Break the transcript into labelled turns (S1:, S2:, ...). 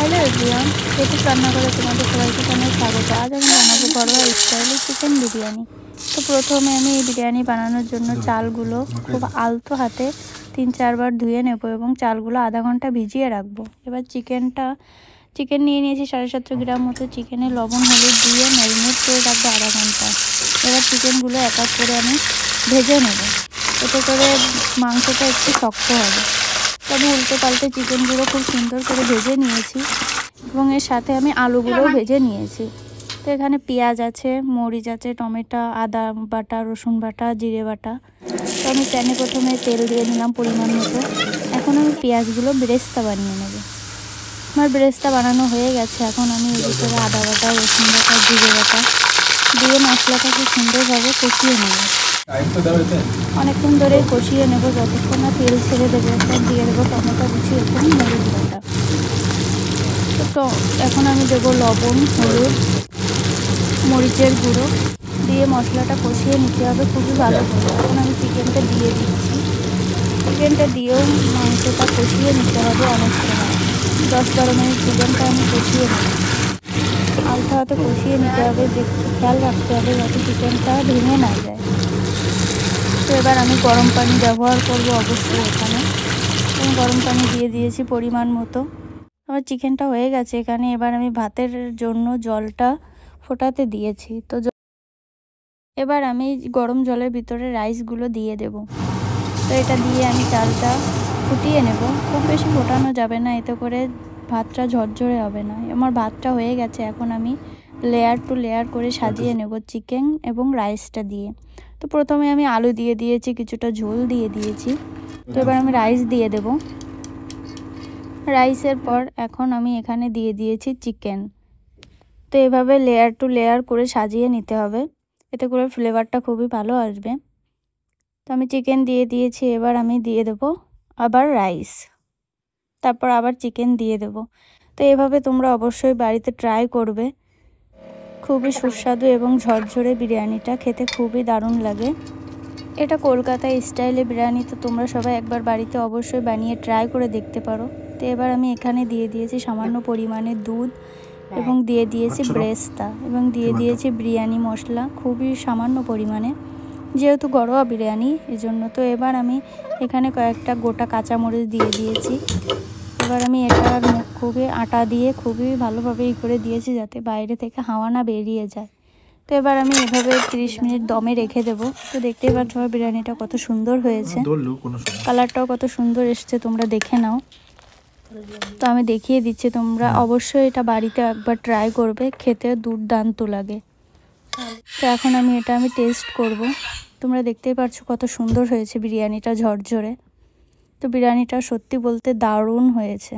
S1: Hello everyone, পেটুক রান্না করে তোমাদের সবাইকে জানাই স্বাগত। আজ আমি বানাবো ঘরোয়া স্টাইলে চিকেন বিরিয়ানি। তো প্রথমে আমি এই বিরিয়ানি বানানোর জন্য চালগুলো খুব আলতো হাতে 3-4 বার ধুয়ে নেব এবং চালগুলো আধা ঘন্টা ভিজিয়ে রাখবো। এবার চিকেন নিয়ে নিয়েছি 750 গ্রাম মতো। চিকেনে লবণ হলুদ দিয়ে ম্যারিনেট করে রাখবো আধা ঘন্টা। এবার চিকেনগুলো এক এক করে আমি ভেজে নেব, এতে করে মাংসটা একটু শক্ত হবে। তবে উল্টে পাল্টে চিকেনগুলো খুব সুন্দর করে ভেজে নিয়েছি এবং এর সাথে আমি আলুগুলোও ভেজে নিয়েছি। তো এখানে পেঁয়াজ আছে, মরিচ আছে, টমেটো, আদা বাটা, রসুন বাটা, জিরে বাটা। তো আমি প্যানে প্রথমে তেল দিয়ে নিলাম পরিমাণ মতো। এখন আমি পেঁয়াজগুলো বেরেস্তা বানিয়ে নেব। আমার বেরেস্তা বানানো হয়ে গেছে। এখন আমি এর ভিতরে আদা বাটা, রসুন বাটা, জিরে বাটা দিয়ে মশলাটা খুব সুন্দরভাবে কষিয়ে নেব। অনেকক্ষণ ধরে কষিয়ে নেব যতক্ষণ না তেল ছেড়ে দেবে। একটা দিয়ে দেবো টমেটো কুচি এবং মরিচ বাটা। তো এখন আমি দেবো লবণ, হলুদ, মরিচের গুঁড়ো দিয়ে মশলাটা কষিয়ে নিতে হবে খুবই ভালো করে। এখন আমি চিকেনটা দিয়ে দিচ্ছি। চিকেনটা দিয়েও মাংসটা কষিয়ে নিতে হবে অনেক সময়। 10-12 মিনিট চিকেনটা আমি কষিয়ে নেব। আলতো হাতে কষিয়ে নিতে হবে, খেয়াল রাখতে হবে যাতে চিকেনটা ভেঙে না যায়। তো এবার আমি গরম পানি ব্যবহার করব অবশ্যই এখানে। এবং গরম পানি দিয়ে দিয়েছি পরিমাণ মতো। আমার চিকেনটা হয়ে গেছে এখানে। এবার আমি ভাতের জন্য জলটা ফোটাতে দিয়েছি। তো এবার আমি গরম জলের ভিতরে রাইসগুলো দিয়ে দেব। তো এটা দিয়ে আমি চালটা ফুটিয়ে নেব। খুব বেশি ফোটানো যাবে না, এতে করে ভাতটা ঝরঝরে হবে না। আমার ভাতটা হয়ে গেছে। এখন আমি লেয়ার টু লেয়ার করে সাজিয়ে নেব চিকেন এবং রাইসটা দিয়ে। তো প্রথমে আমি আলু দিয়ে দিয়েছি, কিছুটা ঝোল দিয়ে দিয়েছি। তো এবার আমি রাইস দিয়ে দেব। রাইসের পর এখন আমি এখানে দিয়ে দিয়েছি চিকেন। তো এভাবে লেয়ার টু লেয়ার করে সাজিয়ে নিতে হবে, এতে করে ফ্লেভারটা খুবই ভালো আসবে। তো আমি চিকেন দিয়ে দিয়েছি। এবার আমি দিয়ে দেব আবার রাইস, তারপর আবার চিকেন দিয়ে দেব। তো এভাবে তোমরা অবশ্যই বাড়িতে ট্রাই করবে। খুবই সুস্বাদু এবং ঝরঝরে বিরিয়ানিটা খেতে খুবই দারুণ লাগে। এটা কলকাতা স্টাইলে বিরিয়ানি। তো তোমরা সবাই একবার বাড়িতে অবশ্যই বানিয়ে ট্রাই করে দেখতে পারো। তো এবার আমি এখানে দিয়ে দিয়েছি সামান্য পরিমাণে দুধ এবং দিয়ে দিয়েছি বেরেস্তা এবং দিয়ে দিয়েছি বিরিয়ানি মশলা খুবই সামান্য পরিমাণে, যেহেতু ঘরোয়া বিরিয়ানি এজন্য। তো এবার আমি এখানে কয়েকটা গোটা কাঁচামরিচ দিয়ে দিয়েছি। এবার আমি এটার মুখ খুবই আটা দিয়ে খুবই ভালোভাবে করে দিয়েছি যাতে বাইরে থেকে হাওয়া না বেরিয়ে যায়। তো এবার আমি এভাবে 30 মিনিট দমে রেখে দেব। তো দেখতেই পাচ্ছ আমার বিরিয়ানিটা কত সুন্দর হয়েছে, কালারটাও কত সুন্দর এসছে, তোমরা দেখে নাও। তো আমি দেখিয়ে দিচ্ছি, তোমরা অবশ্যই এটা বাড়িতে একবার ট্রাই করবে, খেতে দুর্দান্ত লাগে। তো এখন আমি টেস্ট করব। তোমরা দেখতেই পাচ্ছ কত সুন্দর হয়েছে বিরিয়ানিটা, ঝরঝরে। তো বিরিয়ানিটা সত্যি বলতে দারুণ হয়েছে।